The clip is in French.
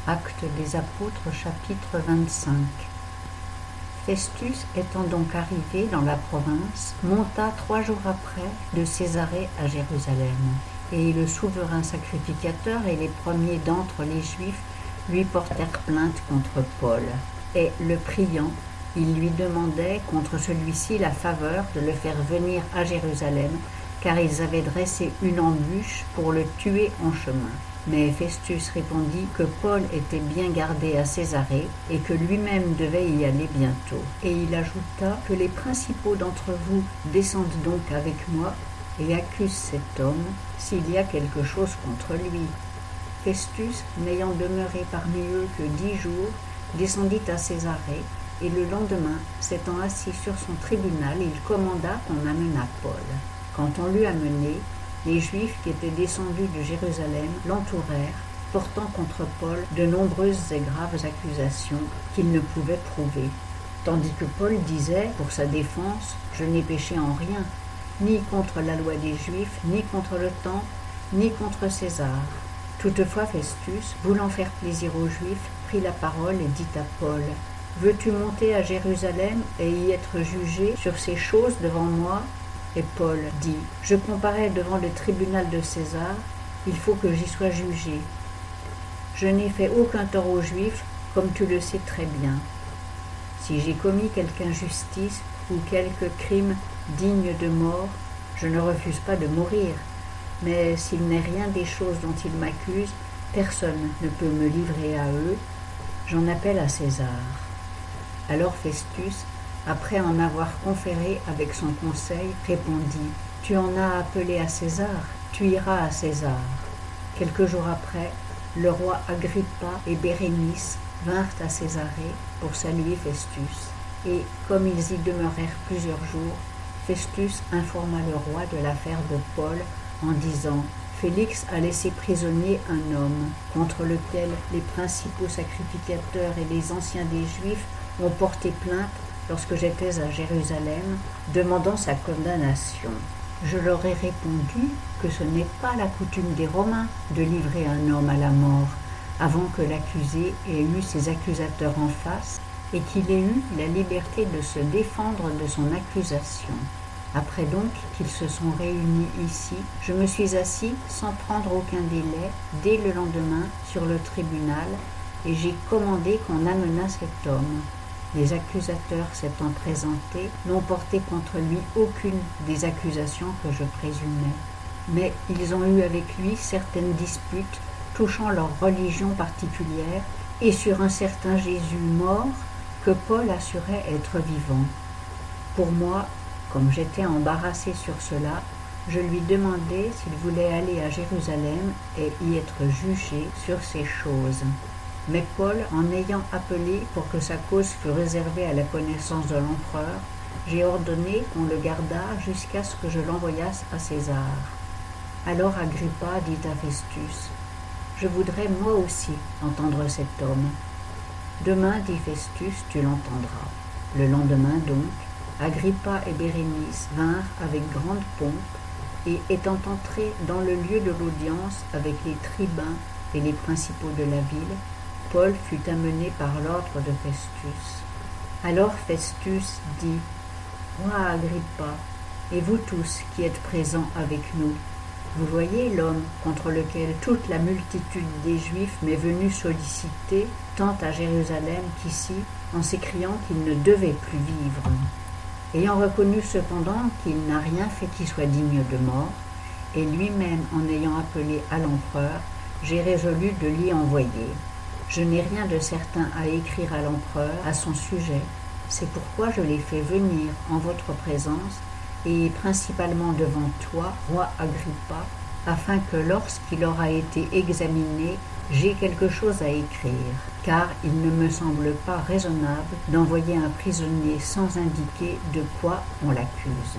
Actes des Apôtres, chapitre 25. Festus, étant donc arrivé dans la province, monta 3 jours après de Césarée à Jérusalem. Et le souverain sacrificateur et les premiers d'entre les Juifs lui portèrent plainte contre Paul. Et le priant, ils lui demandaient contre celui-ci la faveur de le faire venir à Jérusalem, car ils avaient dressé une embûche pour le tuer en chemin. Mais Festus répondit que Paul était bien gardé à Césarée et que lui-même devait y aller bientôt. Et il ajouta que les principaux d'entre vous descendent donc avec moi et accusent cet homme s'il y a quelque chose contre lui. Festus, n'ayant demeuré parmi eux que 10 jours, descendit à Césarée, et le lendemain, s'étant assis sur son tribunal, il commanda qu'on amenât Paul. Quand on l'eut amené, les Juifs qui étaient descendus de Jérusalem l'entourèrent, portant contre Paul de nombreuses et graves accusations qu'ils ne pouvaient prouver. Tandis que Paul disait, pour sa défense, « Je n'ai péché en rien, ni contre la loi des Juifs, ni contre le temple, ni contre César. » Toutefois Festus, voulant faire plaisir aux Juifs, prit la parole et dit à Paul, « Veux-tu monter à Jérusalem et y être jugé sur ces choses devant moi ?» Et Paul dit, « Je comparais devant le tribunal de César, il faut que j'y sois jugé. Je n'ai fait aucun tort aux Juifs, comme tu le sais très bien. Si j'ai commis quelque injustice ou quelque crime digne de mort, je ne refuse pas de mourir. Mais s'il n'est rien des choses dont ils m'accusent, personne ne peut me livrer à eux. J'en appelle à César. » Alors Festus, après en avoir conféré avec son conseil, répondit, « Tu en as appelé à César, tu iras à César. » Quelques jours après, le roi Agrippa et Bérénice vinrent à Césarée pour saluer Festus. Et comme ils y demeurèrent plusieurs jours, Festus informa le roi de l'affaire de Paul en disant, « Félix a laissé prisonnier un homme contre lequel les principaux sacrificateurs et les anciens des Juifs ont porté plainte lorsque j'étais à Jérusalem, demandant sa condamnation. Je leur ai répondu que ce n'est pas la coutume des Romains de livrer un homme à la mort avant que l'accusé ait eu ses accusateurs en face et qu'il ait eu la liberté de se défendre de son accusation. Après donc qu'ils se sont réunis ici, je me suis assis sans prendre aucun délai dès le lendemain sur le tribunal et j'ai commandé qu'on amenât cet homme. Les accusateurs s'étant présentés n'ont porté contre lui aucune des accusations que je présumais. Mais ils ont eu avec lui certaines disputes touchant leur religion particulière et sur un certain Jésus mort que Paul assurait être vivant. Pour moi, comme j'étais embarrassé sur cela, je lui demandai s'il voulait aller à Jérusalem et y être jugé sur ces choses. Mais Paul, en ayant appelé pour que sa cause fût réservée à la connaissance de l'empereur, j'ai ordonné qu'on le gardât jusqu'à ce que je l'envoyasse à César. Alors Agrippa dit à Festus, « Je voudrais moi aussi entendre cet homme. » « Demain, dit Festus, tu l'entendras. » Le lendemain donc, Agrippa et Bérénice vinrent avec grande pompe, et étant entrés dans le lieu de l'audience avec les tribuns et les principaux de la ville, Paul fut amené par l'ordre de Festus. Alors Festus dit, « Roi Agrippa, et vous tous qui êtes présents avec nous, vous voyez l'homme contre lequel toute la multitude des Juifs m'est venue solliciter, tant à Jérusalem qu'ici, en s'écriant qu'il ne devait plus vivre. Ayant reconnu cependant qu'il n'a rien fait qui soit digne de mort, et lui-même en ayant appelé à l'empereur, j'ai résolu de l'y envoyer. Je n'ai rien de certain à écrire à l'empereur à son sujet, c'est pourquoi je l'ai fait venir en votre présence, et principalement devant toi, roi Agrippa, afin que lorsqu'il aura été examiné, j'ai quelque chose à écrire, car il ne me semble pas raisonnable d'envoyer un prisonnier sans indiquer de quoi on l'accuse. »